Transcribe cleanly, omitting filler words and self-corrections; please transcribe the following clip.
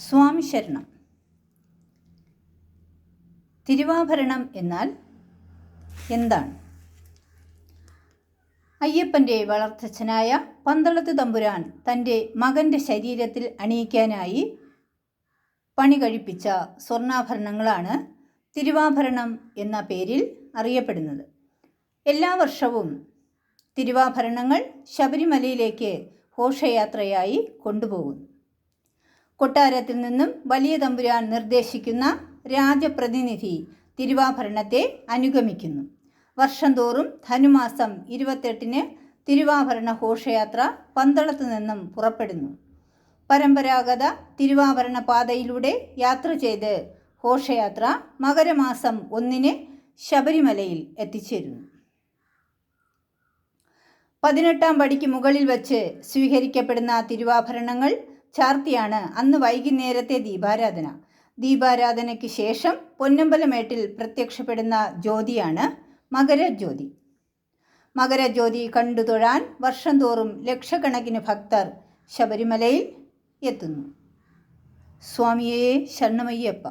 സ്വാമി ശരണം. തിരുവാഭരണം എന്നാൽ എന്താണ്? അയ്യപ്പൻ്റെ വളർത്തച്ഛനായ പന്തളത്ത് തമ്പുരാൻ തൻ്റെ മകൻ്റെ ശരീരത്തിൽ അണിയിക്കാനായി പണി കഴിപ്പിച്ച സ്വർണ്ണാഭരണങ്ങളാണ് തിരുവാഭരണം എന്ന പേരിൽ അറിയപ്പെടുന്നത്. എല്ലാ വർഷവും തിരുവാഭരണങ്ങൾ ശബരിമലയിലേക്ക് ഘോഷയാത്രയായി കൊണ്ടുപോകുന്നു. കൊട്ടാരത്തിൽ നിന്നും വലിയ തമ്പുരാൻ നിർദ്ദേശിക്കുന്ന രാജപ്രതിനിധി തിരുവാഭരണത്തെ അനുഗമിക്കുന്നു. വർഷം തോറും ധനുമാസം 28-ന് തിരുവാഭരണ ഘോഷയാത്ര പന്തളത്ത് നിന്നും പുറപ്പെടുന്നു. പരമ്പരാഗത തിരുവാഭരണ പാതയിലൂടെ യാത്ര ചെയ്ത് ഘോഷയാത്ര മകരമാസം 1-ന് ശബരിമലയിൽ എത്തിച്ചേരുന്നു. 18-ാം പടിക്ക് മുകളിൽ വച്ച് സ്വീകരിക്കപ്പെടുന്ന തിരുവാഭരണങ്ങൾ ചാർത്തിയാണ് അന്ന് വൈകുന്നേരത്തെ ദീപാരാധന. ദീപാരാധനയ്ക്ക് ശേഷം പൊന്നമ്പലമേട്ടിൽ പ്രത്യക്ഷപ്പെടുന്ന ജ്യോതിയാണ് മകരജ്യോതി. മകരജ്യോതി കണ്ടു തൊഴാൻ വർഷം തോറും ലക്ഷക്കണക്കിന് ഭക്തർ ശബരിമലയിൽ എത്തുന്നു. സ്വാമിയേ ശരണമയ്യപ്പ.